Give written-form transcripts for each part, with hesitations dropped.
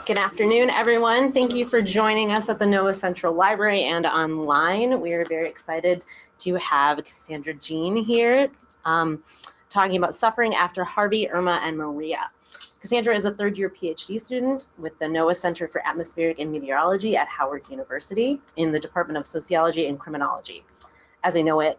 Good afternoon, everyone. Thank you for joining us at the NOAA Central Library and online. We are very excited to have Cassandra Jean here talking about suffering after Harvey, Irma, and Maria. Cassandra is a third-year PhD student with the NOAA Center for Atmospheric and Meteorology at Howard University in the Department of Sociology and Criminology. As a NOAA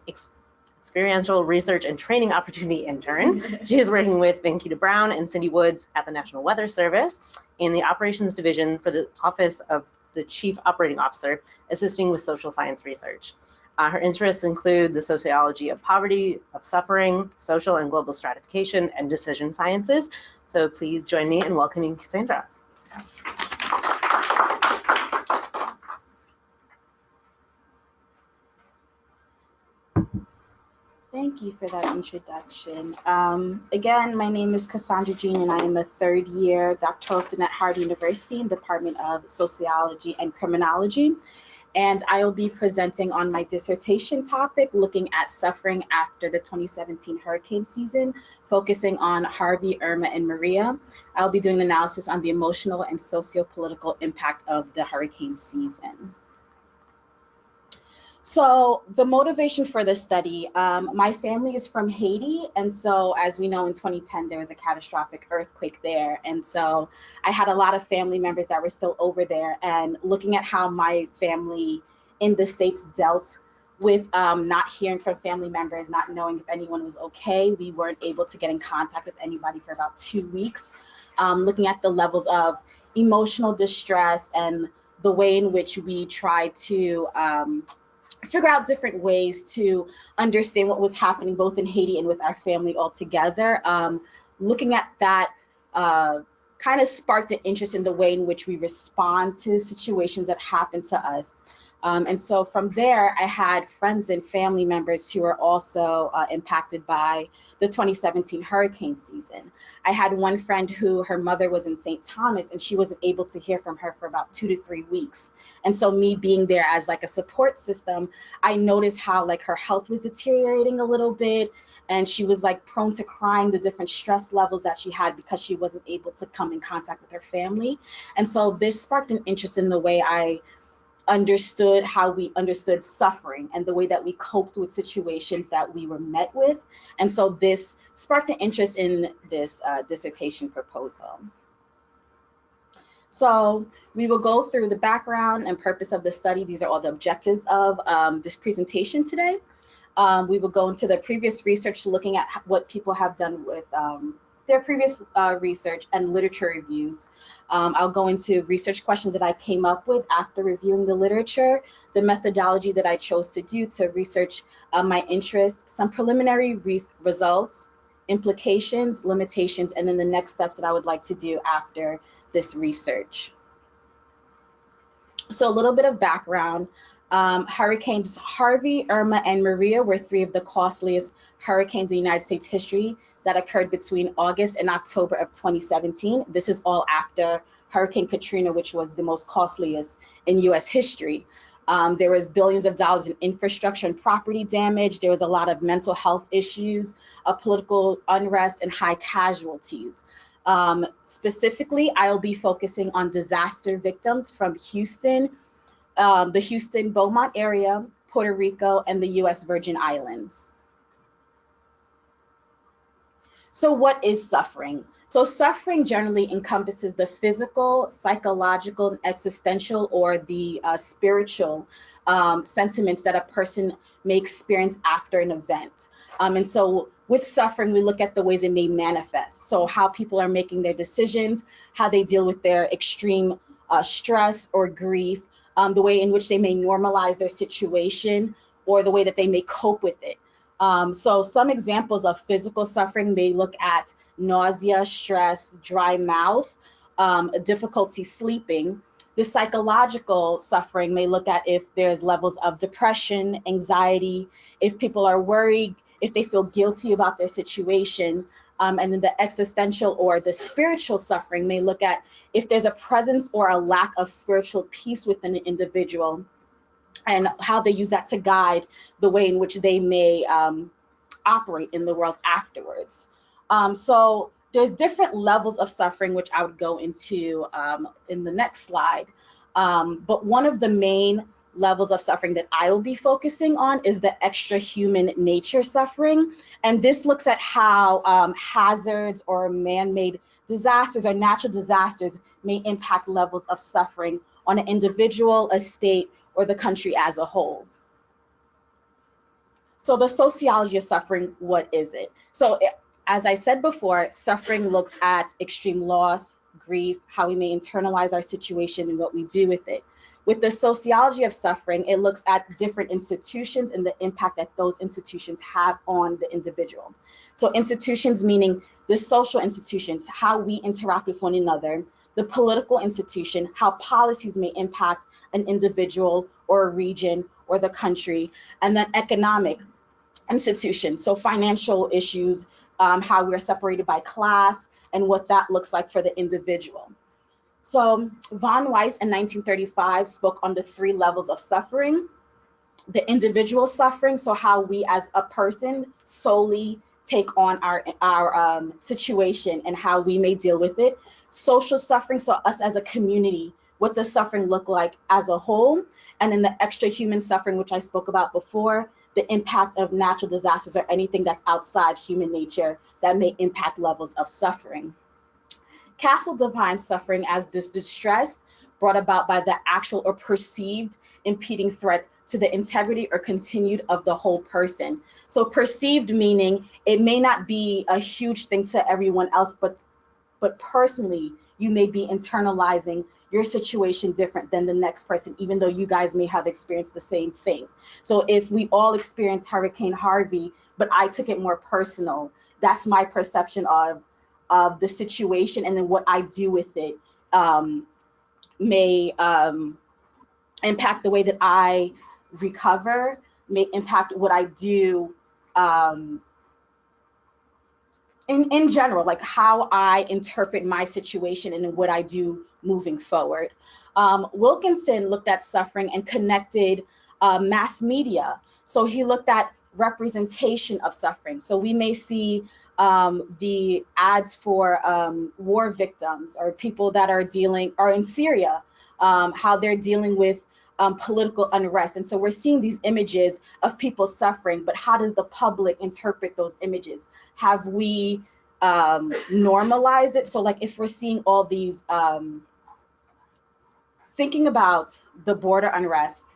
experiential research and training opportunity intern, she is working with Vankita Brown and Cindy Woods at the National Weather Service in the Operations Division for the Office of the Chief Operating Officer, assisting with social science research. Her interests include the sociology of poverty, of suffering, social and global stratification, and decision sciences. So please join me in welcoming Cassandra. Thank you for that introduction. Again, my name is Cassandra Jean, and I am a third-year doctoral student at Harvey University in the Department of Sociology and Criminology. And I will be presenting on my dissertation topic, looking at suffering after the 2017 hurricane season, focusing on Harvey, Irma, and Maria. I'll be doing an analysis on the emotional and socio-political impact of the hurricane season. So the motivation for this study, my family is from Haiti, and so as we know, in 2010 there was a catastrophic earthquake there, and so I had a lot of family members that were still over there, and looking at how my family in the States dealt with not hearing from family members, not knowing if anyone was okay. We weren't able to get in contact with anybody for about 2 weeks, looking at the levels of emotional distress and the way in which we tried to figure out different ways to understand what was happening both in Haiti and with our family altogether. Looking at that kind of sparked an interest in the way in which we respond to situations that happen to us. And so from there, I had friends and family members who were also impacted by the 2017 hurricane season. I had one friend who her mother was in St. Thomas, and she wasn't able to hear from her for about 2 to 3 weeks. And so me being there as like a support system, I noticed how like her health was deteriorating a little bit, and she was like prone to crying, the different stress levels that she had because she wasn't able to come in contact with her family. And so this sparked an interest in the way I understood how we understood suffering and the way that we coped with situations that we were met with. And so this sparked an interest in this dissertation proposal. So we will go through the background and purpose of the study. These are all the objectives of this presentation today. We will go into the previous research, looking at what people have done with their previous research and literature reviews. I'll go into research questions that I came up with after reviewing the literature, the methodology that I chose to do to research my interest, some preliminary results, implications, limitations, and then the next steps that I would like to do after this research. So a little bit of background. Hurricanes Harvey, Irma, and Maria were 3 of the costliest hurricanes in United States history that occurred between August and October of 2017. This is all after Hurricane Katrina, which was the most costliest in US history. There was billions of dollars in infrastructure and property damage. There was a lot of mental health issues, political unrest, and high casualties. Specifically, I'll be focusing on disaster victims from Houston, the Houston Beaumont area, Puerto Rico, and the US Virgin Islands. So what is suffering? So suffering generally encompasses the physical, psychological, and existential, or the spiritual sentiments that a person may experience after an event. And so with suffering, we look at the ways it may manifest. So how people are making their decisions, how they deal with their extreme stress or grief, the way in which they may normalize their situation, or the way that they may cope with it. So some examples of physical suffering may look at nausea, stress, dry mouth, difficulty sleeping. The psychological suffering may look at if there's levels of depression, anxiety, if people are worried, if they feel guilty about their situation. And then the existential or the spiritual suffering may look at if there's a presence or a lack of spiritual peace within an individual, and how they use that to guide the way in which they may operate in the world afterwards. So there's different levels of suffering, which I would go into in the next slide. But one of the main levels of suffering that I will be focusing on is the extra human nature suffering. And this looks at how hazards or man-made disasters or natural disasters may impact levels of suffering on an individual, a state, or the country as a whole. So the sociology of suffering, what is it? So as I said before, suffering looks at extreme loss, grief, how we may internalize our situation and what we do with it. With the sociology of suffering, it looks at different institutions and the impact that those institutions have on the individual. So institutions meaning the social institutions, how we interact with one another, the political institution, how policies may impact an individual or a region or the country, and then economic institutions, so financial issues, how we're separated by class, and what that looks like for the individual. So von Weiss in 1935 spoke on the 3 levels of suffering. The individual suffering, so how we as a person solely take on our situation and how we may deal with it. Social suffering, so us as a community, what does suffering look like as a whole? And then the extra human suffering, which I spoke about before, the impact of natural disasters or anything that's outside human nature that may impact levels of suffering. Castle defines suffering as this distress brought about by the actual or perceived impeding threat to the integrity or continued of the whole person. So perceived meaning it may not be a huge thing to everyone else, but personally, you may be internalizing your situation different than the next person, even though you guys may have experienced the same thing. So if we all experienced Hurricane Harvey, but I took it more personal, that's my perception of the situation, and then what I do with it may impact the way that I recover, may impact what I do in general, like how I interpret my situation and what I do moving forward. Wilkinson looked at suffering and connected mass media. So he looked at representation of suffering. So we may see the ads for war victims or people that are in Syria, how they're dealing with political unrest. And so we're seeing these images of people suffering, but how does the public interpret those images? Have we normalized it? So like if we're seeing all these, thinking about the border unrest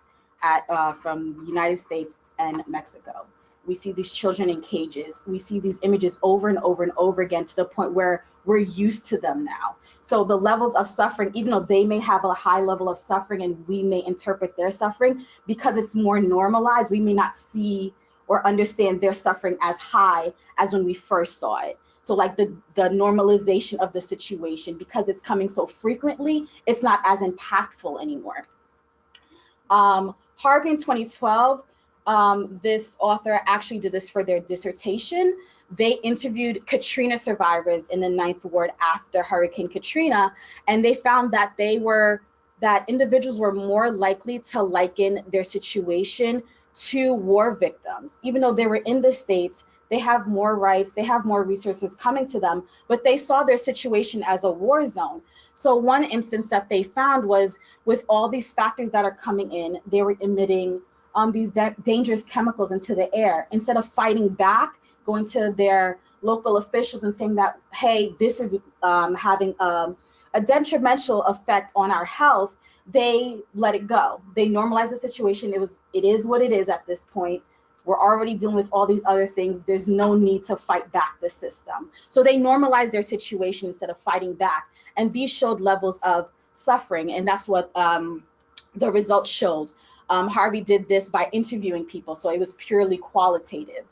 from the United States and Mexico, we see these children in cages. We see these images over and over and over again to the point where we're used to them now. So the levels of suffering, even though they may have a high level of suffering and we may interpret their suffering, because it's more normalized, we may not see or understand their suffering as high as when we first saw it. So like the normalization of the situation, because it's coming so frequently, it's not as impactful anymore. Harvey in 2012, this author actually did this for their dissertation. They interviewed Katrina survivors in the 9th Ward after Hurricane Katrina, and they found that individuals were more likely to liken their situation to war victims. Even though they were in the States, they have more rights, they have more resources coming to them, but they saw their situation as a war zone. So one instance that they found was with all these factors that are coming in, they were emitting these dangerous chemicals into the air. Instead of fighting back, going to their local officials and saying that, hey, this is having a detrimental effect on our health, they let it go. They normalized the situation. It is what it is at this point. We're already dealing with all these other things. There's no need to fight back the system. So they normalized their situation instead of fighting back. And these showed levels of suffering. And that's what the results showed. Harvey did this by interviewing people. So it was purely qualitative.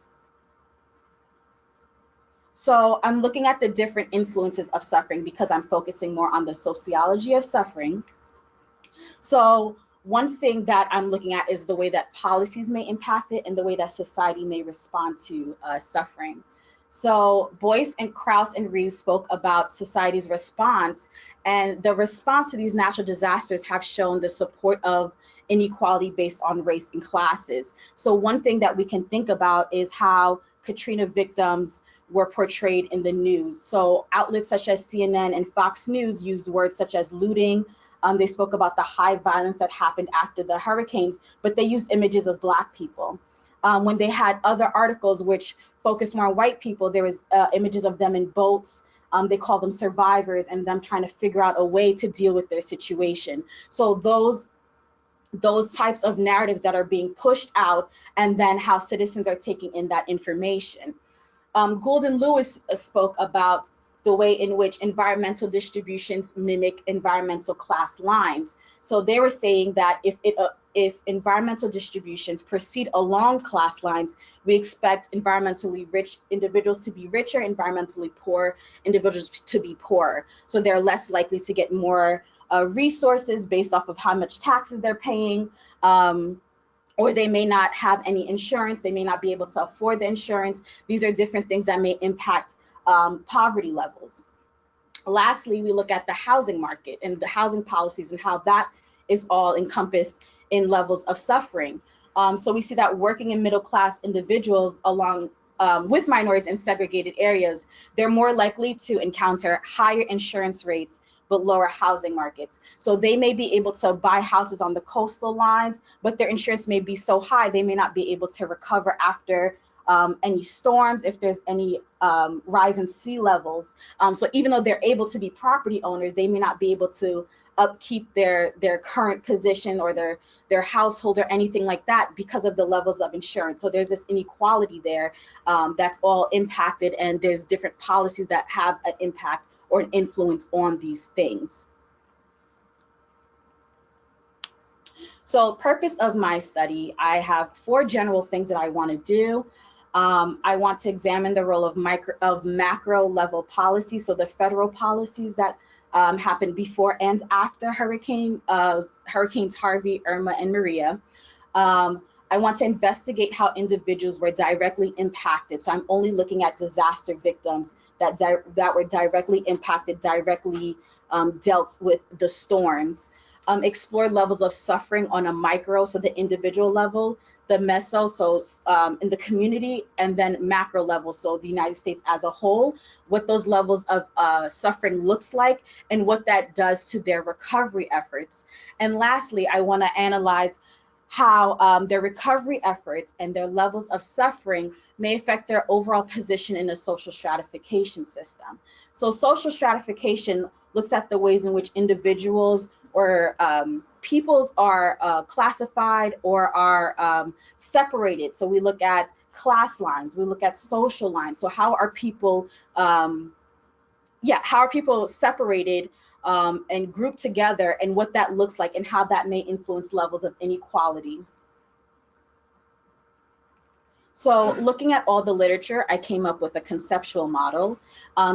So I'm looking at the different influences of suffering because I'm focusing more on the sociology of suffering. So one thing that I'm looking at is the way that policies may impact it and the way that society may respond to suffering. So Boyce and Krauss and Reeves spoke about society's response, and the response to these natural disasters have shown the support of inequality based on race and classes. So one thing that we can think about is how Katrina victims were portrayed in the news. So outlets such as CNN and Fox News used words such as looting. They spoke about the high violence that happened after the hurricanes, but they used images of Black people. When they had other articles which focused more on white people, there was images of them in boats. They call them survivors and them trying to figure out a way to deal with their situation. So those types of narratives that are being pushed out, and then how citizens are taking in that information. Gould and Lewis spoke about the way in which environmental distributions mimic environmental class lines. So they were saying that if environmental distributions proceed along class lines, we expect environmentally rich individuals to be richer, environmentally poor individuals to be poorer. So they're less likely to get more resources based off of how much taxes they're paying, or they may not have any insurance. They may not be able to afford the insurance. These are different things that may impact poverty levels. Lastly, we look at the housing market and the housing policies and how that is all encompassed in levels of suffering. So we see that working and middle class individuals along with minorities in segregated areas, they're more likely to encounter higher insurance rates but lower housing markets. So they may be able to buy houses on the coastal lines, but their insurance may be so high they may not be able to recover after any storms, if there's any rise in sea levels. So even though they're able to be property owners, they may not be able to upkeep their current position or their household or anything like that because of the levels of insurance. So there's this inequality there that's all impacted, and there's different policies that have an impact or an influence on these things. So purpose of my study, I have 4 general things that I want to do. I want to examine the role of macro level policy, so the federal policies that happened before and after hurricanes Harvey, Irma, and Maria. I want to investigate how individuals were directly impacted. So I'm only looking at disaster victims that were directly impacted, directly dealt with the storms. Explore levels of suffering on a micro, so the individual level, the meso, so in the community, and then macro level, so the United States as a whole, what those levels of suffering looks like and what that does to their recovery efforts. And lastly, I want to analyze how their recovery efforts and their levels of suffering may affect their overall position in a social stratification system. So social stratification looks at the ways in which individuals or peoples are classified or are separated. So we look at class lines, we look at social lines. So how are people, how are people separated and grouped together, and what that looks like and how that may influence levels of inequality. So looking at all the literature, I came up with a conceptual model.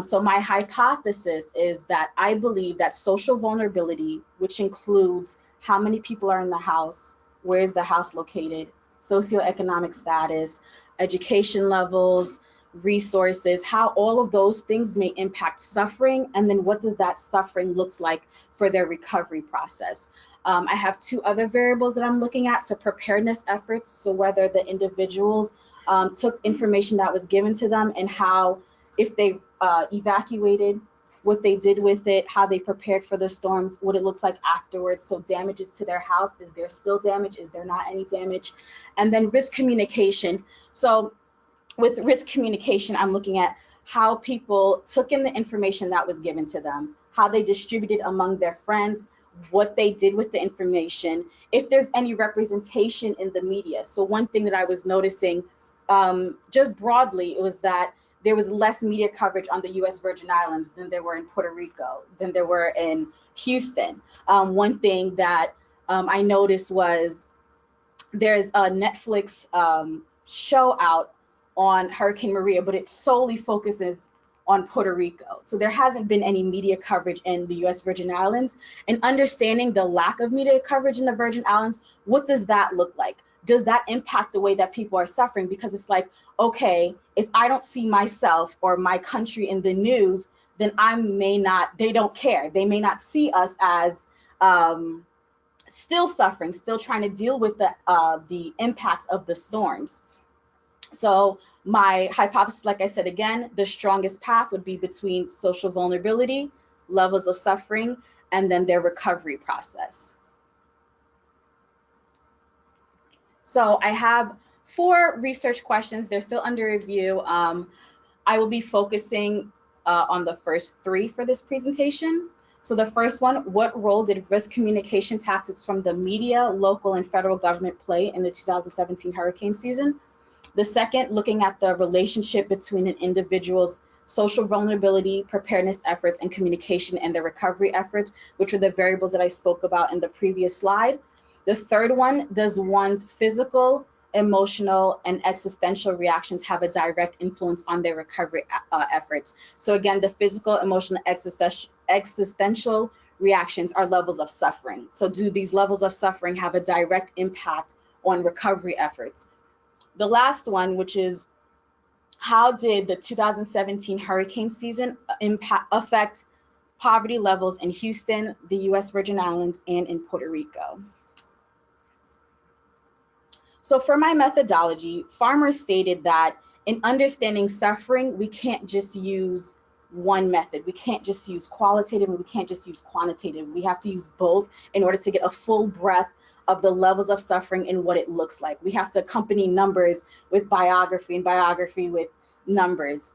So my hypothesis is that I believe that social vulnerability, which includes how many people are in the house, where is the house located, socioeconomic status, education levels, resources, how all of those things may impact suffering, and then what does that suffering looks like for their recovery process. I have 2 other variables that I'm looking at, so preparedness efforts, so whether the individuals took information that was given to them and how, if they evacuated, what they did with it, how they prepared for the storms, what it looks like afterwards, so damages to their house, is there still damage, is there not any damage, and then risk communication. So with risk communication, I'm looking at how people took in the information that was given to them, how they distributed among their friends, what they did with the information, if there's any representation in the media. So one thing that I was noticing just broadly, it was that there was less media coverage on the US Virgin Islands than there were in Puerto Rico, than there were in Houston. One thing that I noticed was there's a Netflix show out on Hurricane Maria, but it solely focuses on Puerto Rico. So there hasn't been any media coverage in the US Virgin Islands. And understanding the lack of media coverage in the Virgin Islands, what does that look like? Does that impact the way that people are suffering? Because it's like, okay, if I don't see myself or my country in the news, then they don't care. They may not see us as still suffering, still trying to deal with the impacts of the storms. So my hypothesis, like I said again, the strongest path would be between social vulnerability, levels of suffering, and then their recovery process. So I have 4 research questions. They're still under review. I will be focusing on the first 3 for this presentation. So the first one, what role did risk communication tactics from the media, local, and federal government play in the 2017 hurricane season? The second, looking at the relationship between an individual's social vulnerability, preparedness efforts, and communication and their recovery efforts, which are the variables that I spoke about in the previous slide. The third one, does one's physical, emotional, and existential reactions have a direct influence on their recovery efforts? So again, the physical, emotional, existential reactions are levels of suffering. So do these levels of suffering have a direct impact on recovery efforts? The last one, which is, how did the 2017 hurricane season affect poverty levels in Houston, the US Virgin Islands, and in Puerto Rico? So for my methodology, Farmer stated that in understanding suffering, we can't just use one method. We can't just use qualitative and we can't just use quantitative. We have to use both in order to get a full breadth of the levels of suffering and what it looks like. We have to accompany numbers with biography and biography with numbers.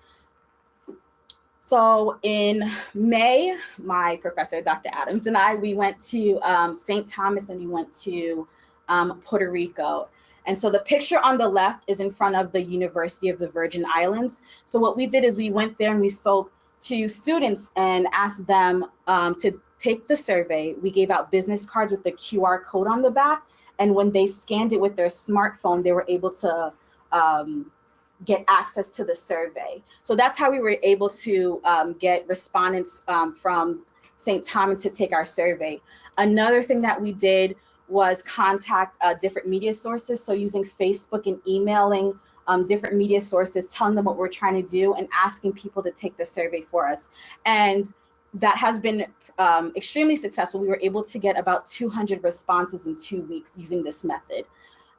So in May, my professor, Dr. Adams, and I, we went to St. Thomas and we went to Puerto Rico. And so the picture on the left is in front of the University of the Virgin Islands. So what we did is we went there and we spoke to students and asked them to take the survey. We gave out business cards with the QR code on the back. And when they scanned it with their smartphone, they were able to get access to the survey. So that's how we were able to get respondents from St. Thomas to take our survey. Another thing that we did was contact different media sources. So using Facebook and emailing different media sources, telling them what we're trying to do and asking people to take the survey for us. And that has been extremely successful. We were able to get about 200 responses in 2 weeks using this method.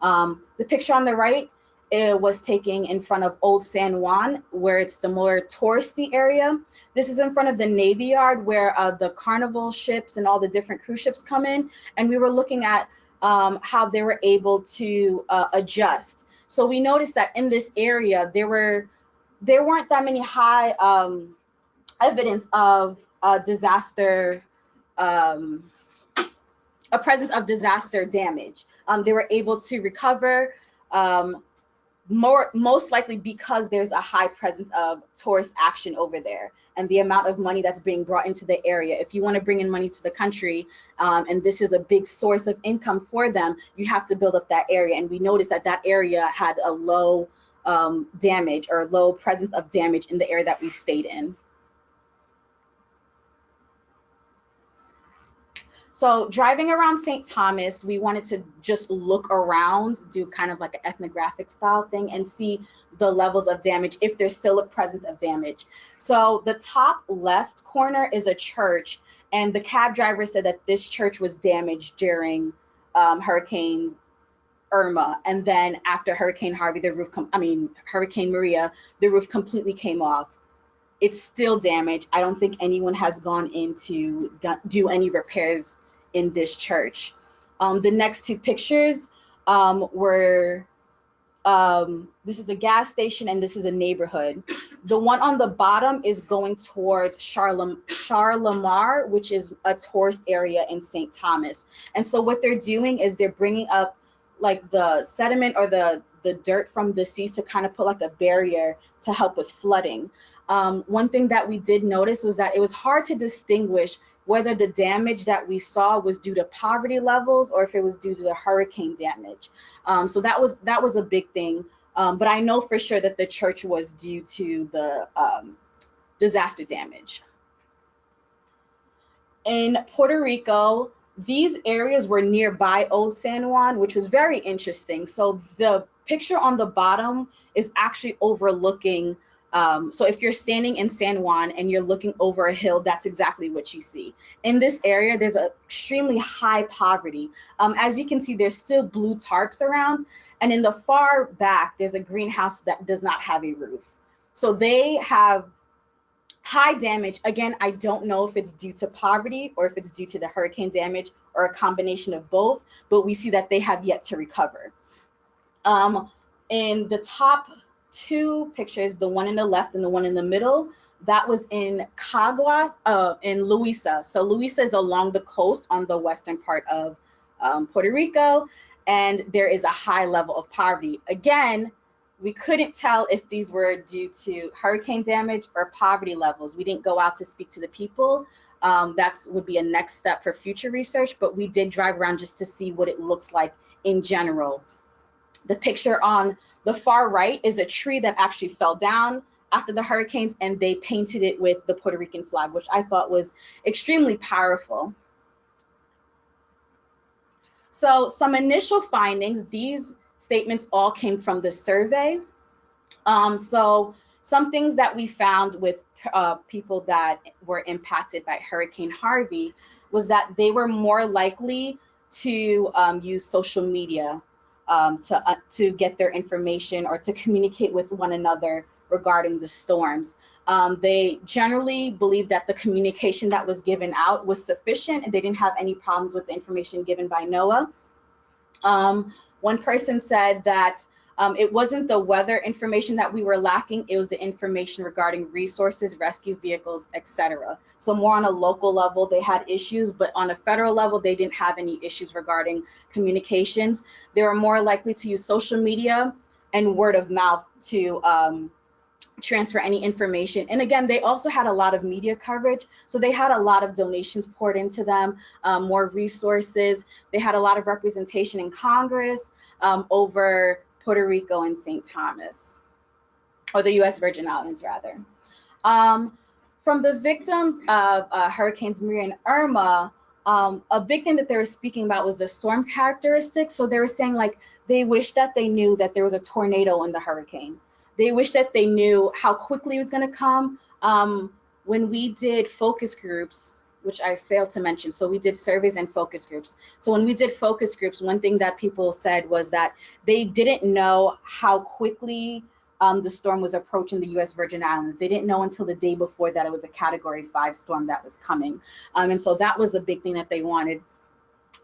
The picture on the right, it was taken in front of Old San Juan, where it's the more touristy area. This is in front of the Navy Yard, where the carnival ships and all the different cruise ships come in. And we were looking at how they were able to adjust. So we noticed that in this area, there weren't that many high evidence of disaster, a presence of disaster damage. They were able to recover most likely because there's a high presence of tourist action over there and the amount of money that's being brought into the area. If you want to bring in money to the country, and this is a big source of income for them, you have to build up that area. And we noticed that that area had a low damage or low presence of damage in the area that we stayed in. So driving around St. Thomas, we wanted to just look around, do kind of like an ethnographic style thing and see the levels of damage, if there's still a presence of damage. So the top left corner is a church, and the cab driver said that this church was damaged during Hurricane Irma, and then after Hurricane Harvey, Hurricane Maria, the roof completely came off. It's still damaged. I don't think anyone has gone in to do any repairs in this church. The next 2 pictures were, this is a gas station and this is a neighborhood. The one on the bottom is going towards Charlemont, which is a tourist area in St. Thomas. And so what they're doing is they're bringing up like the sediment or the dirt from the seas to kind of put like a barrier to help with flooding. One thing that we did notice was that it was hard to distinguish whether the damage that we saw was due to poverty levels or if it was due to the hurricane damage. So that was a big thing. But I know for sure that the church was due to the disaster damage. In Puerto Rico, these areas were nearby Old San Juan, which was very interesting. So the picture on the bottom is actually overlooking So if you're standing in San Juan and you're looking over a hill, that's exactly what you see. In this area, there's an extremely high poverty. As you can see, there's still blue tarps around. And in the far back, there's a greenhouse that does not have a roof. So they have high damage. Again, I don't know if it's due to poverty or if it's due to the hurricane damage or a combination of both, but we see that they have yet to recover. In the top two pictures, the one in the left and the one in the middle, that was in Caguas, in Luisa. So Luisa is along the coast on the western part of Puerto Rico, and there is a high level of poverty. Again, we couldn't tell if these were due to hurricane damage or poverty levels. We didn't go out to speak to the people. That would be a next step for future research, but we did drive around just to see what it looks like in general. The picture on the far right is a tree that actually fell down after the hurricanes, and they painted it with the Puerto Rican flag, which I thought was extremely powerful. So some initial findings, these statements all came from the survey. So some things that we found with people that were impacted by Hurricane Harvey was that they were more likely to use social media to get their information or to communicate with one another regarding the storms. They generally believed that the communication that was given out was sufficient and they didn't have any problems with the information given by NOAA. One person said that it wasn't the weather information that we were lacking, it was the information regarding resources, rescue vehicles, etc. So more on a local level, they had issues, but on a federal level, they didn't have any issues regarding communications. They were more likely to use social media and word of mouth to transfer any information. And again, they also had a lot of media coverage. So they had a lot of donations poured into them, more resources. They had a lot of representation in Congress over Puerto Rico and St. Thomas, or the US Virgin Islands rather. From the victims of Hurricanes Maria and Irma, a big thing that they were speaking about was the storm characteristics. So they were saying like, they wish that they knew that there was a tornado in the hurricane. They wish that they knew how quickly it was going to come. When we did focus groups, which I failed to mention, so we did surveys and focus groups. So when we did focus groups, one thing that people said was that they didn't know how quickly the storm was approaching the US Virgin Islands. They didn't know until the day before that it was a Category 5 storm that was coming. And so that was a big thing that they wanted.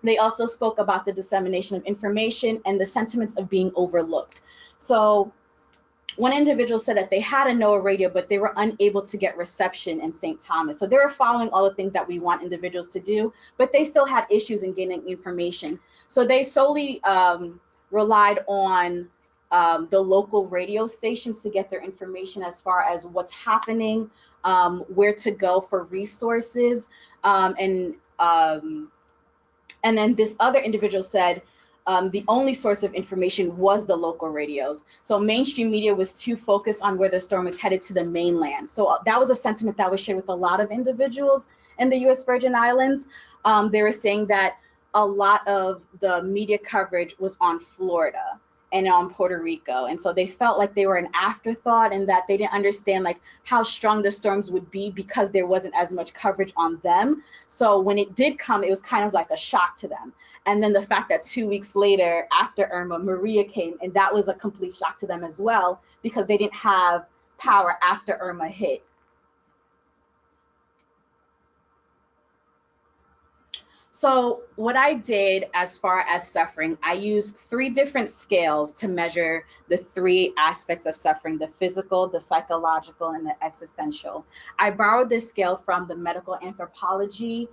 They also spoke about the dissemination of information and the sentiments of being overlooked. So one individual said that they had a NOAA radio, but they were unable to get reception in St. Thomas. So they were following all the things that we want individuals to do, but they still had issues in getting information. So they solely relied on the local radio stations to get their information as far as what's happening, where to go for resources. And then this other individual said, the only source of information was the local radios. So mainstream media was too focused on where the storm was headed to the mainland. So that was a sentiment that was shared with a lot of individuals in the US Virgin Islands. They were saying that a lot of the media coverage was on Florida and on Puerto Rico. And so they felt like they were an afterthought and that they didn't understand like how strong the storms would be because there wasn't as much coverage on them. So when it did come, it was kind of like a shock to them. And then the fact that 2 weeks later after Irma, Maria came, and that was a complete shock to them as well because they didn't have power after Irma hit. So what I did as far as suffering, I used 3 different scales to measure the 3 aspects of suffering: the physical, the psychological, and the existential. I borrowed this scale from the medical anthropology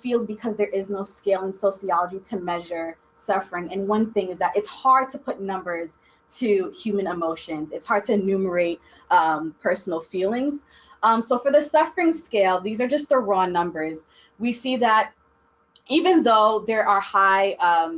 field because there is no scale in sociology to measure suffering. And one thing is that it's hard to put numbers to human emotions. It's hard to enumerate personal feelings. So for the suffering scale, these are just the raw numbers. We see that even though there are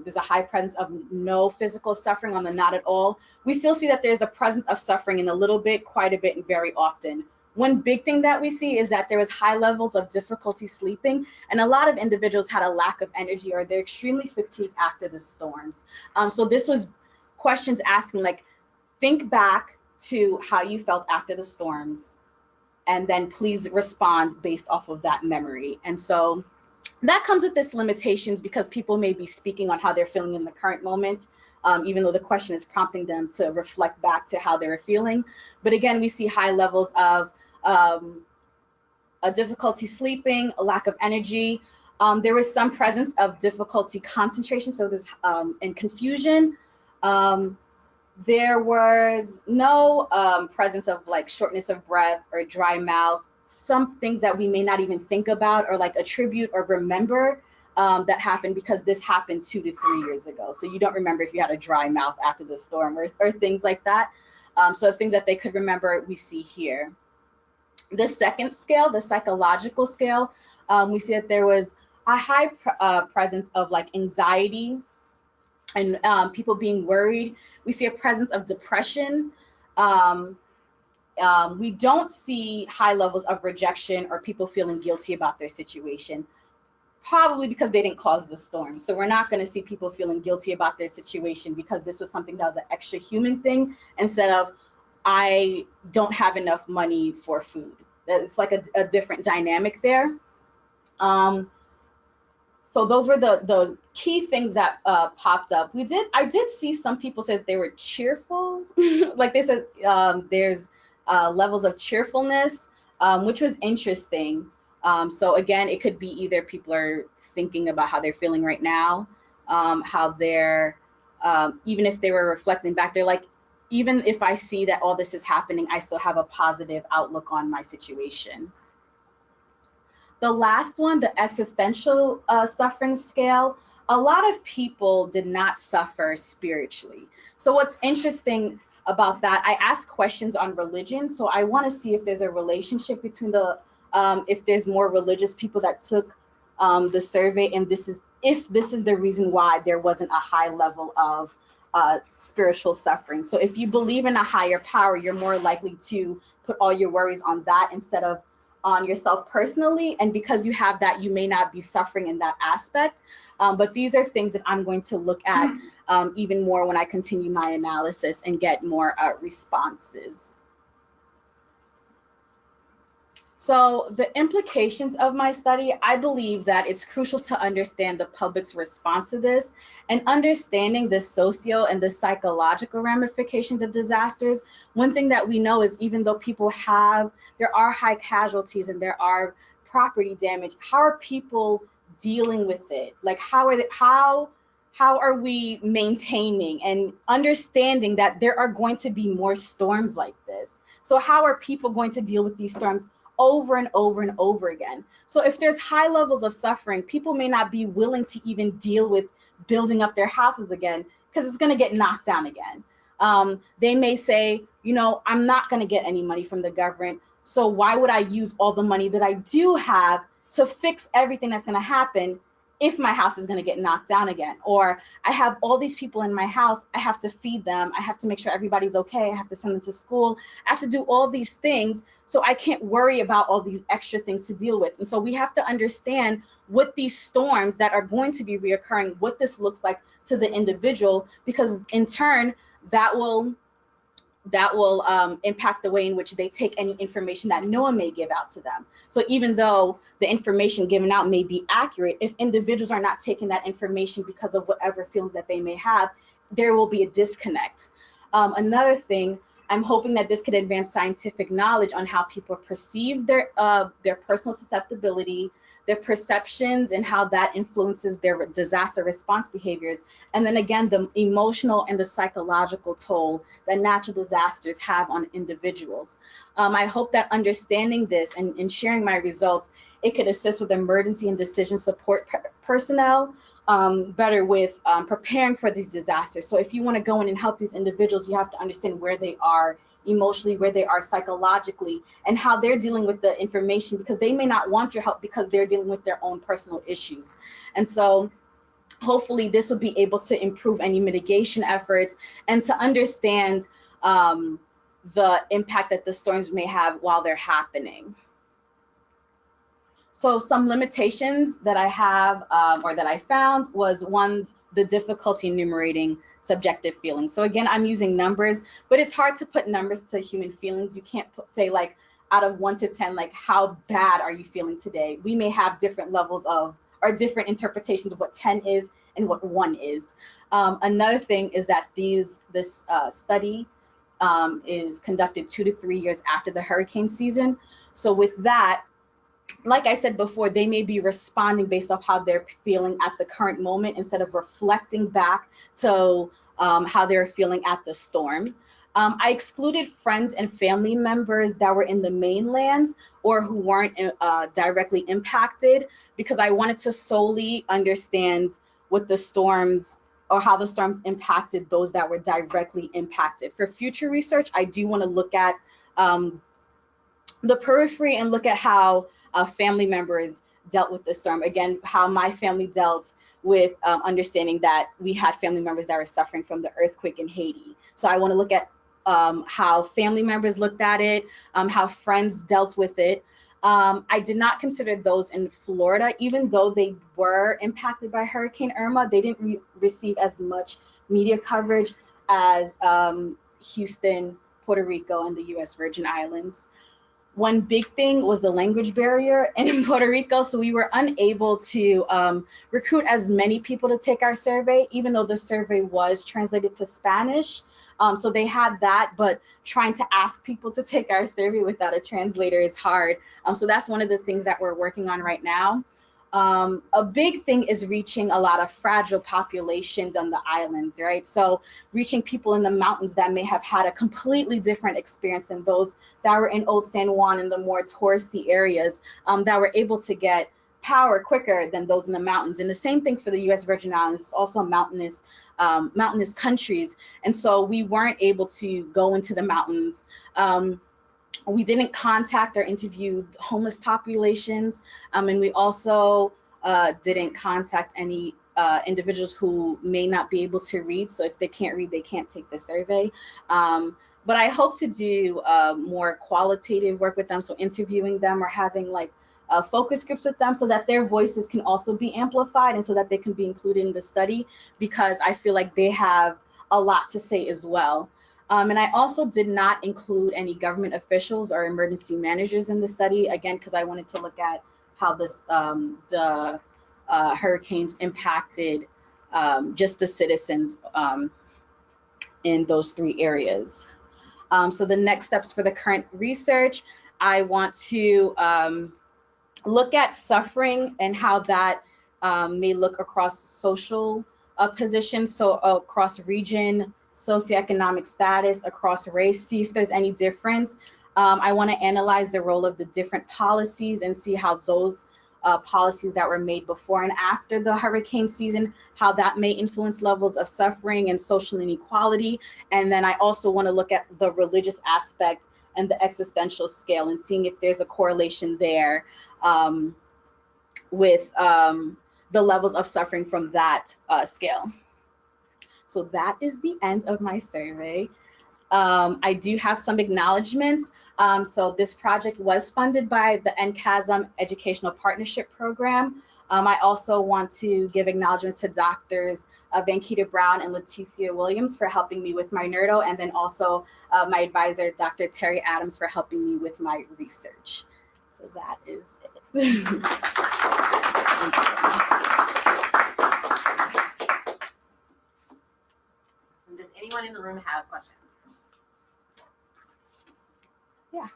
there's a high presence of no physical suffering on the not at all, we still see that there's a presence of suffering in a little bit, quite a bit, and very often. One big thing that we see is that there was high levels of difficulty sleeping, and a lot of individuals had a lack of energy or they're extremely fatigued after the storms. So this was questions asking like, think back to how you felt after the storms, and then please respond based off of that memory. And so that comes with its limitations because people may be speaking on how they're feeling in the current moment, even though the question is prompting them to reflect back to how they were feeling. But again, we see high levels of a difficulty sleeping, a lack of energy. There was some presence of difficulty concentration, so there's and confusion. There was no presence of like shortness of breath or dry mouth, some things that we may not even think about or like attribute or remember that happened because this happened 2 to 3 years ago. So you don't remember if you had a dry mouth after the storm or things like that. So things that they could remember, we see here. The second scale, the psychological scale, we see that there was a high presence of like anxiety and people being worried. We see a presence of depression. We don't see high levels of rejection or people feeling guilty about their situation, probably because they didn't cause the storm. So we're not going to see people feeling guilty about their situation because this was something that was an extra human thing instead of I don't have enough money for food. It's like a different dynamic there. So those were the key things that popped up. I did see some people say that they were cheerful. Like they said, there's levels of cheerfulness, which was interesting. So again, it could be either people are thinking about how they're feeling right now, how they're, even if they were reflecting back, they're like, even if I see that all this is happening, I still have a positive outlook on my situation. The last one, the existential suffering scale, a lot of people did not suffer spiritually. So what's interesting about that, I asked questions on religion. So I want to see if there's a relationship between if there's more religious people that took the survey, and if this is the reason why there wasn't a high level of spiritual suffering. So if you believe in a higher power, you're more likely to put all your worries on that instead of on yourself personally, and because you have that, you may not be suffering in that aspect. But these are things that I'm going to look at even more when I continue my analysis and get more responses. So the implications of my study, I believe that it's crucial to understand the public's response to this, and understanding the socio and the psychological ramifications of disasters. One thing that we know is even though there are high casualties and there are property damage, how are people dealing with it? Like how are we maintaining and understanding that there are going to be more storms like this? So how are people going to deal with these storms over and over and over again? So if there's high levels of suffering, people may not be willing to even deal with building up their houses again because it's going to get knocked down again. They may say, I'm not going to get any money from the government, so why would I use all the money that I do have to fix everything that's going to happen if my house is going to get knocked down again? Or I have all these people in my house, I have to feed them, I have to make sure everybody's okay, I have to send them to school, I have to do all these things, so I can't worry about all these extra things to deal with. And so we have to understand what these storms that are going to be reoccurring, what this looks like to the individual, because in turn that will impact the way in which they take any information that NOAA may give out to them. So even though the information given out may be accurate, if individuals are not taking that information because of whatever feelings that they may have, there will be a disconnect. Another thing, I'm hoping that this could advance scientific knowledge on how people perceive their personal susceptibility, their perceptions, and how that influences their disaster response behaviors. And then again, the emotional and the psychological toll that natural disasters have on individuals. I hope that understanding this and sharing my results, it could assist with emergency and decision support personnel, better with preparing for these disasters. So if you want to go in and help these individuals, you have to understand where they are emotionally, where they are psychologically, and how they're dealing with the information, because they may not want your help because they're dealing with their own personal issues. And so hopefully this will be able to improve any mitigation efforts and to understand the impact that the storms may have while they're happening. So some limitations that I have or that I found was one, the difficulty enumerating subjective feelings. So again, I'm using numbers, but it's hard to put numbers to human feelings. You can't say like out of 1 to 10, like how bad are you feeling today? We may have different levels of or different interpretations of what 10 is and what 1 is. Another thing is that this study is conducted 2 to 3 years after the hurricane season. So with that, like I said before, they may be responding based off how they're feeling at the current moment instead of reflecting back to how they're feeling at the storm. I excluded friends and family members that were in the mainland or who weren't directly impacted because I wanted to solely understand what the storms or how the storms impacted those that were directly impacted. For future research, I do want to look at the periphery and look at how family members dealt with the storm. Again, how my family dealt with understanding that we had family members that were suffering from the earthquake in Haiti. So I want to look at how family members looked at it, how friends dealt with it. I did not consider those in Florida, even though they were impacted by Hurricane Irma. They didn't receive as much media coverage as Houston, Puerto Rico, and the U.S. Virgin Islands. One big thing was the language barrier in Puerto Rico, so we were unable to recruit as many people to take our survey, even though the survey was translated to Spanish. So they had that, but trying to ask people to take our survey without a translator is hard. So that's one of the things that we're working on right now. A big thing is reaching a lot of fragile populations on the islands, right? So reaching people in the mountains that may have had a completely different experience than those that were in Old San Juan and the more touristy areas that were able to get power quicker than those in the mountains. And the same thing for the U.S. Virgin Islands. It's also mountainous countries. And so we weren't able to go into the mountains. We didn't contact or interview homeless populations, and we also didn't contact any individuals who may not be able to read. So if they can't read, they can't take the survey. But I hope to do more qualitative work with them, so interviewing them or having like focus groups with them so that their voices can also be amplified and so that they can be included in the study, because I feel like they have a lot to say as well. And I also did not include any government officials or emergency managers in the study, again, because I wanted to look at how the hurricanes impacted just the citizens in those 3 areas. So the next steps for the current research, I want to look at suffering and how that may look across social positions, so across region, socioeconomic status, across race, see if there's any difference. I want to analyze the role of the different policies and see how those policies that were made before and after the hurricane season, how that may influence levels of suffering and social inequality. And then I also want to look at the religious aspect and the existential scale and seeing if there's a correlation there with the levels of suffering from that scale. So that is the end of my survey. I do have some acknowledgements. So this project was funded by the NCASM Educational Partnership Program. I also want to give acknowledgements to Doctors Vankita Brown and Leticia Williams for helping me with my NERTO, and then also my advisor, Dr. Terry Adams, for helping me with my research. So that is it. Does anyone in the room have questions? Yeah.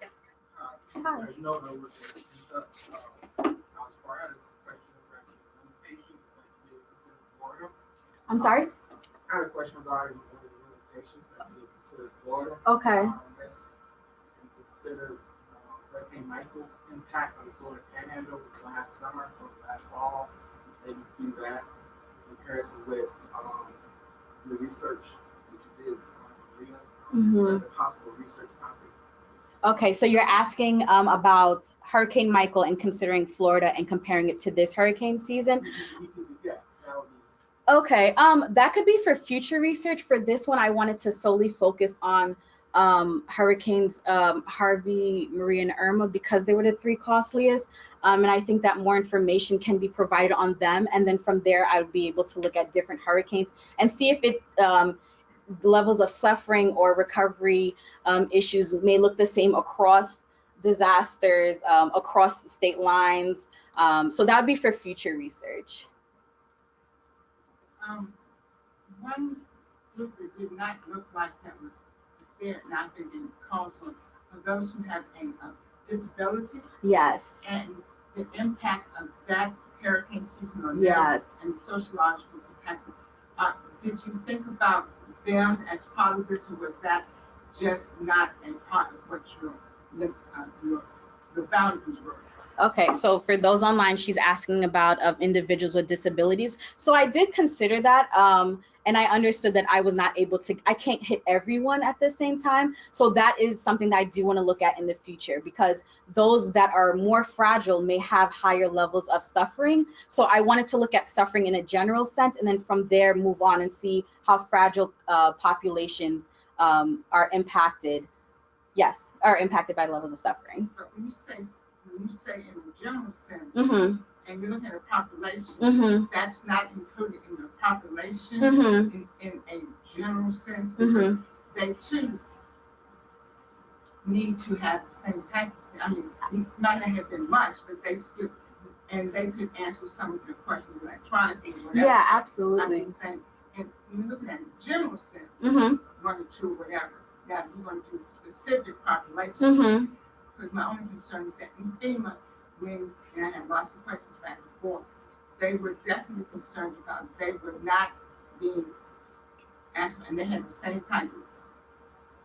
Hi. As you know, I was part of the question regarding limitations that you did consider Florida. I'm sorry? I had a question regarding one of the limitations that you did consider Florida. Okay. Let's consider Hurricane Michael's impact on the Florida Panhandle last summer or last fall. Maybe do that in comparison with the research that you did on Maria as a possible research topic. Okay, so you're asking about Hurricane Michael and considering Florida and comparing it to this hurricane season? Yeah, that would be. Okay, that could be for future research. For this one, I wanted to solely focus on hurricanes Harvey, Maria, and Irma, because they were the three costliest. And I think that more information can be provided on them. And then from there, I would be able to look at different hurricanes and see if it levels of suffering or recovery issues may look the same across disasters, across state lines. So that would be for future research. One group that did not look like that was there, and I think it calls on those who have a disability. Yes. And the impact of that hurricane season on them. Yes. And sociological impact. Did you think about them as part of this, or was that just not a part of what your boundaries were? Okay, so for those online, she's asking about individuals with disabilities. So I did consider that, and I understood that I was not able to, I can't hit everyone at the same time. So that is something that I do want to look at in the future, because those that are more fragile may have higher levels of suffering. So I wanted to look at suffering in a general sense, and then from there move on and see how fragile populations are impacted. Yes, are impacted by levels of suffering. But when you say in a general sense, Mm-hmm. and you look at a population, Mm-hmm. that's not included in the population Mm-hmm. in a general sense, because they too need to have the same type. I mean, it might not have been much, but they still, and they could answer some of your questions electronically or whatever. Yeah, absolutely. I'm just saying, and you're looking at a general sense, Mm-hmm. 1 or 2, whatever. Now, you're going to do specific populations. Mm-hmm. Because my only concern is that in FEMA, and I had lots of questions back and forth, they were definitely concerned about they were not being asked, and they had the same type of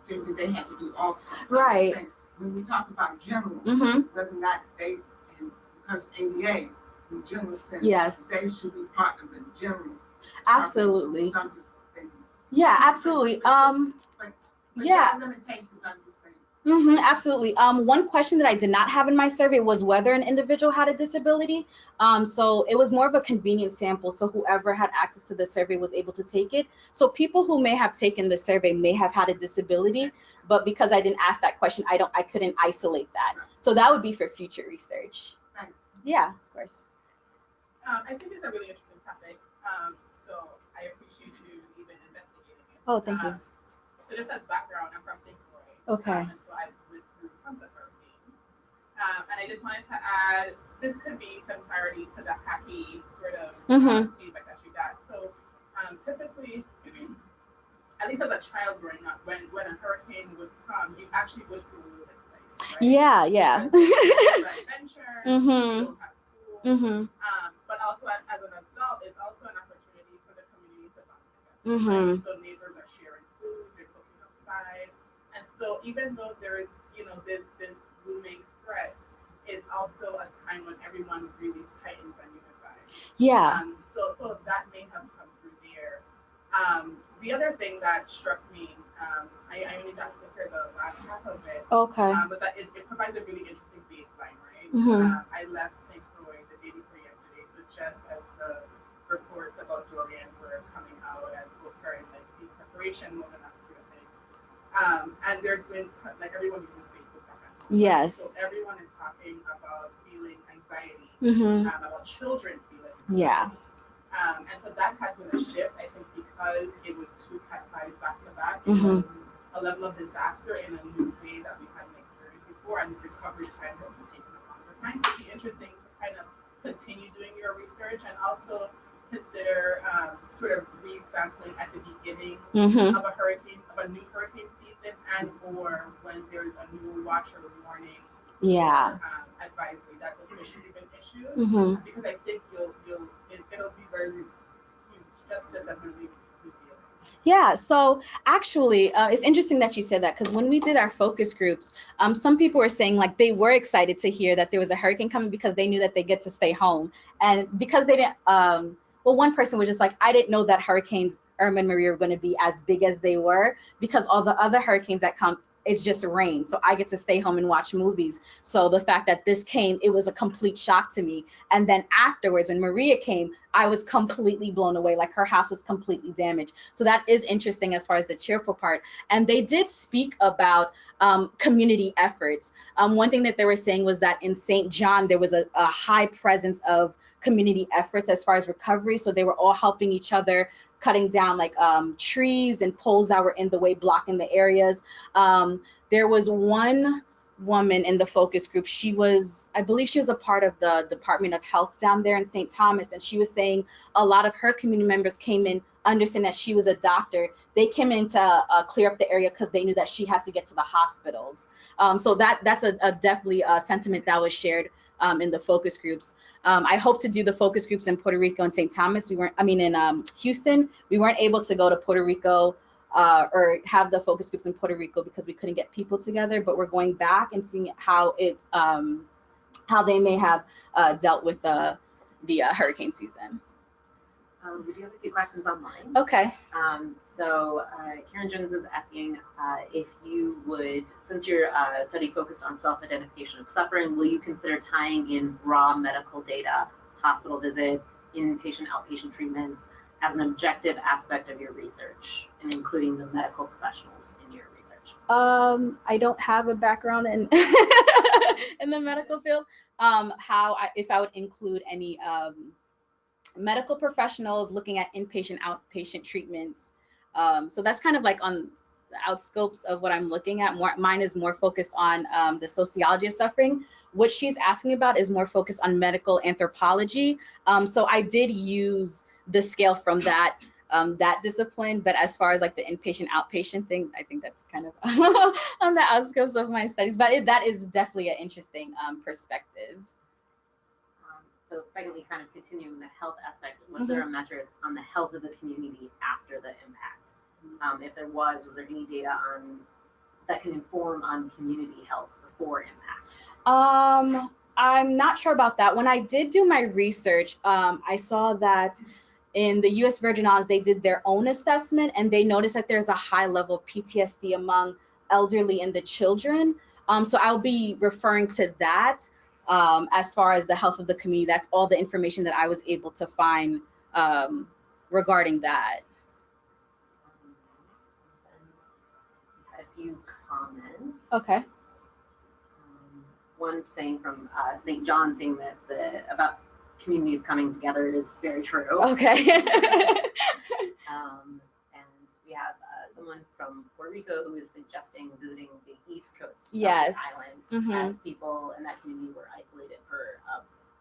things that they had to do also. Right. When we talk about general, whether or not they, and because ADA, in general sense, yes, they should be part of the general. Absolutely. So I'm just thinking. Yeah, absolutely. But yeah. Limitations, I'm just saying. Absolutely. One question that I did not have in my survey was whether an individual had a disability. So it was more of a convenient sample. So whoever had access to the survey was able to take it. So people who may have taken the survey may have had a disability, but because I didn't ask that question, I couldn't isolate that. So that would be for future research. Yeah, of course. I think it's a really interesting topic. So I appreciate you even investigating it. Oh, thank you. So just as background, I'm from St. Louis. Okay. And so I lived through tons of hurricanes. And I just wanted to add, this could be some clarity to the happy sort of feedback that you got. So typically, at least as a child growing up, when a hurricane would come, you actually would feel a little excited, right? Yeah, yeah. Adventure, you don't have school. But also as an adult, it's also an opportunity for the community to bond together. Right? So neighbors are sharing food, they're cooking outside. And so even though there is, this looming threat, it's also a time when everyone really tightens and unifies. Yeah. So that may have come through there. The other thing that struck me, I only got to hear the last half of it. Okay. Was that it provides a really interesting baseline, right? I left St. Louis the day before yesterday, so just as the reports about Dorian were coming out and folks are in like deep preparation mode and that sort of thing. And there's been everyone uses Facebook that kind of thing. Yes. So everyone is talking about feeling anxiety, about children feeling anxiety. Yeah. And so that has been a shift, I think, because it was 2 Cat 5s back to back. It was a level of disaster in a new way that we hadn't experienced before, and the recovery time has been taking a longer time. So it'd be interesting to kind of continue doing your research and also consider sort of resampling at the beginning of a hurricane, of a new hurricane season, and or when there's a new watch or warning or advisory that's officially been issued, because I think it'll be very just as revealing. Yeah, so actually, it's interesting that you said that, because when we did our focus groups, some people were saying like they were excited to hear that there was a hurricane coming because they knew that they get to stay home, and because they didn't. Well, one person was just like, I didn't know that hurricanes Irma and Maria were going to be as big as they were, because all the other hurricanes that it's just rain, so I get to stay home and watch movies. So the fact that this came, it was a complete shock to me. And then afterwards, when Maria came, I was completely blown away. Like, her house was completely damaged. So that is interesting as far as the cheerful part. And they did speak about community efforts. One thing that they were saying was that in St. John, there was a high presence of community efforts as far as recovery. So they were all helping each other, cutting down like trees and poles that were in the way, blocking the areas. There was one woman in the focus group. She was, I believe she was a part of the Department of Health down there in St. Thomas, and she was saying a lot of her community members came in, understand that she was a doctor. They came in to clear up the area because they knew that she had to get to the hospitals. So that's definitely a sentiment that was shared in the focus groups. I hope to do the focus groups in Puerto Rico and St. Thomas. In Houston. We weren't able to go to Puerto Rico or have the focus groups in Puerto Rico because we couldn't get people together, but we're going back and seeing how they may have dealt with the hurricane season. We do have a few questions online. Okay. So Karen Jones is asking if you would, since your study focused on self-identification of suffering, will you consider tying in raw medical data, hospital visits, inpatient, outpatient treatments as an objective aspect of your research, and including the medical professionals in your research? I don't have a background in in the medical field. If I would include any medical professionals looking at inpatient, outpatient treatments. So that's kind of like on the outscopes of what I'm looking at. Mine is more focused on the sociology of suffering. What she's asking about is more focused on medical anthropology. So I did use the scale from that discipline, but as far as like the inpatient, outpatient thing, I think that's kind of on the outscopes of my studies. But that is definitely an interesting perspective. So secondly, kind of continuing the health aspect, was there a metric on the health of the community after the impact? If there was there any data on that can inform on community health before impact? I'm not sure about that. When I did do my research, I saw that in the U.S. Virgin Islands, they did their own assessment, and they noticed that there's a high level of PTSD among elderly and the children. So I'll be referring to that. As far as the health of the community, that's all the information that I was able to find regarding that. A few comments. Okay. One saying from St. John, saying that about communities coming together is very true. Okay. And we have someone from Puerto Rico who is suggesting visiting the East Coast of the island, as people in that community were isolated for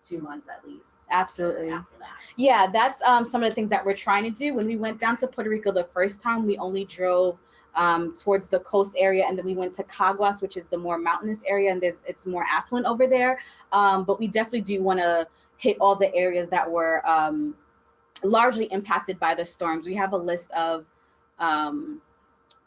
2 months at least. Absolutely. After that. Yeah, that's some of the things that we're trying to do. When we went down to Puerto Rico the first time, we only drove towards the coast area, and then we went to Caguas, which is the more mountainous area, and it's more affluent over there. But we definitely do want to hit all the areas that were largely impacted by the storms. We have a list of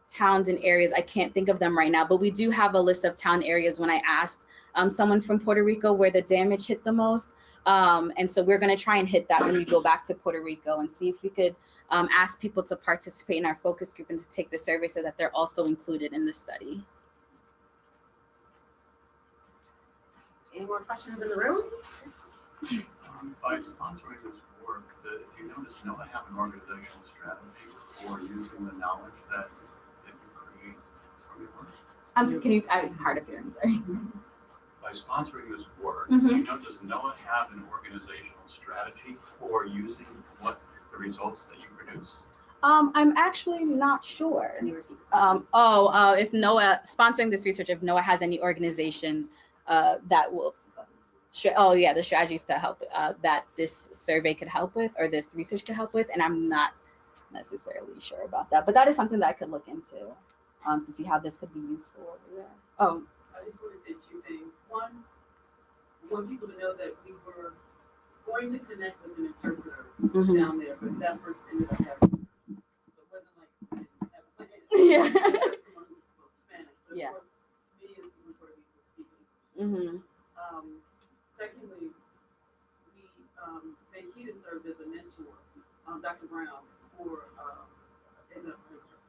towns and areas. I can't think of them right now, but we do have a list of town areas when I asked someone from Puerto Rico where the damage hit the most. And so we're going to try and hit that when we go back to Puerto Rico and see if we could ask people to participate in our focus group and to take the survey so that they're also included in the study. Any more questions in the room? By sponsoring this work, do you notice NOAA have an organizational strategy for using the knowledge that you create from your work? I'm hard of hearing, sorry. By sponsoring this work, does NOAA have an organizational strategy for using the results that you produce? I'm actually not sure. If NOAA sponsoring this research, if NOAA has any organizations that will. The strategies to help that this survey could help with, or this research could help with, and I'm not necessarily sure about that, but that is something that I could look into to see how this could be useful over there. I just want to say 2 things. One, I want people to know that we were going to connect with an interpreter down there, but that person ended up having, so it wasn't like we didn't have a plan. Yeah. Someone who spoke Spanish, but Yeah. of course, me and Puerto Rico speaking. Secondly, Vankita served as a mentor, Dr. Brown, for as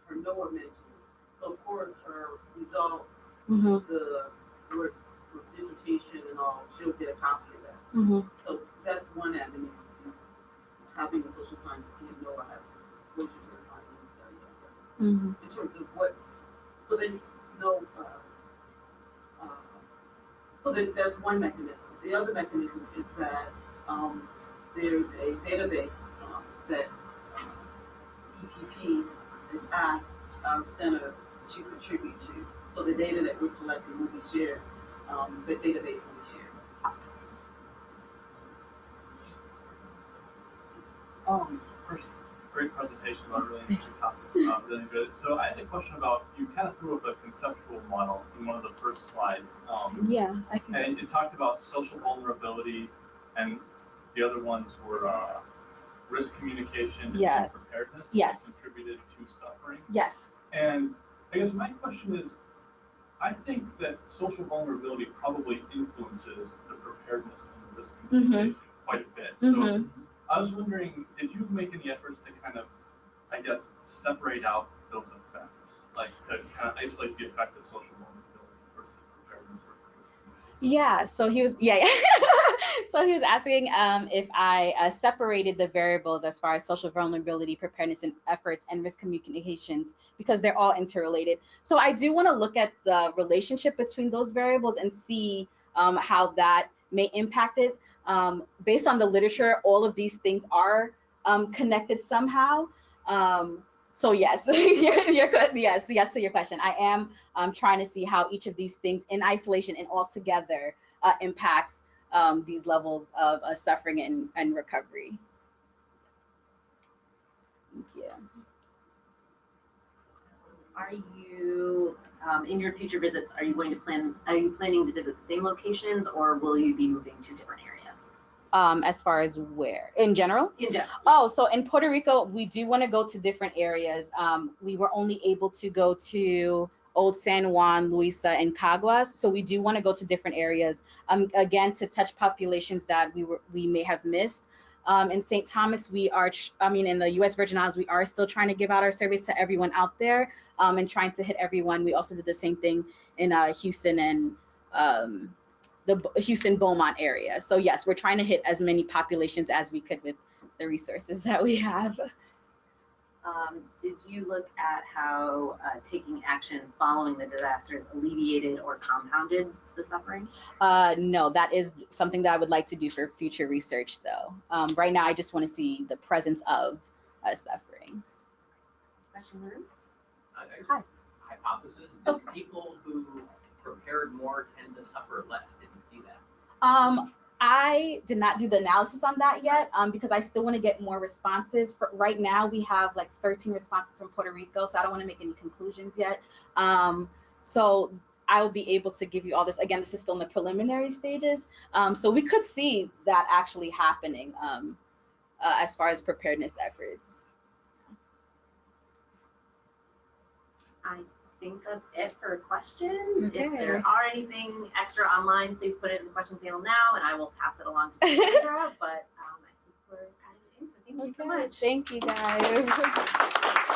her NOAA mentor. So of course, course, her results, Mm-hmm. the work, dissertation and all, she'll get a copy of that. Mm-hmm. So that's one avenue. Having a social scientist here know I have exposure to the findings that Mm-hmm. in terms of what, so there's no, so that's one mechanism. The other mechanism is that there's a database that EPP has asked our center to contribute to. So the data that we're collecting will be shared, the database will be shared. First, great presentation about a really interesting topic. Really good. So I had a question about, you kind of threw up a conceptual model in one of the first slides. Yeah, I can. And it talked about social vulnerability, and the other ones were risk communication and Yes. preparedness. Yes. Contributed to suffering. Yes. And I guess my question is, I think that social vulnerability probably influences the preparedness and the risk communication quite a bit. So I was wondering, did you make any efforts to kind of, I guess, separate out those effects, like to kind of isolate the effect of social vulnerability versus preparedness versus risk communication? Yeah, so he was, so he was asking if I separated the variables as far as social vulnerability, preparedness and efforts, and risk communications, because they're all interrelated. So I do want to look at the relationship between those variables and see how that may impact it. Based on the literature, all of these things are connected somehow. So yes, you're good. Yes to your question. I am trying to see how each of these things in isolation and all together impacts these levels of suffering and recovery. Thank you. Are you, in your future visits, are you planning to visit the same locations, or will you be moving to different areas? As far as where? In general? In general. Oh, so in Puerto Rico, we do want to go to different areas. We were only able to go to Old San Juan, Luisa, and Caguas. So we do want to go to different areas, again, to touch populations that we may have missed. In St. Thomas, we are, in the U.S. Virgin Islands, we are still trying to give out our surveys to everyone out there and trying to hit everyone. We also did the same thing in Houston and the Houston Beaumont area. So yes, we're trying to hit as many populations as we could with the resources that we have. Did you look at how taking action following the disasters alleviated or compounded the suffering? No, that is something that I would like to do for future research though. Right now, I just want to see the presence of suffering. Question in the room? Hi. Hypothesis, do people who prepared more tend to suffer less? Did you see that? I did not do the analysis on that yet because I still want to get more responses. For right now, we have like 13 responses from Puerto Rico, so I don't want to make any conclusions yet. So I'll be able to give you all this. Again, this is still in the preliminary stages. So we could see that actually happening as far as preparedness efforts. I think that's it for questions. Okay. If there are anything extra online, please put it in the question panel now, and I will pass it along to Cassandra. But I think we're at the end, so thank you so much. Thank you, guys.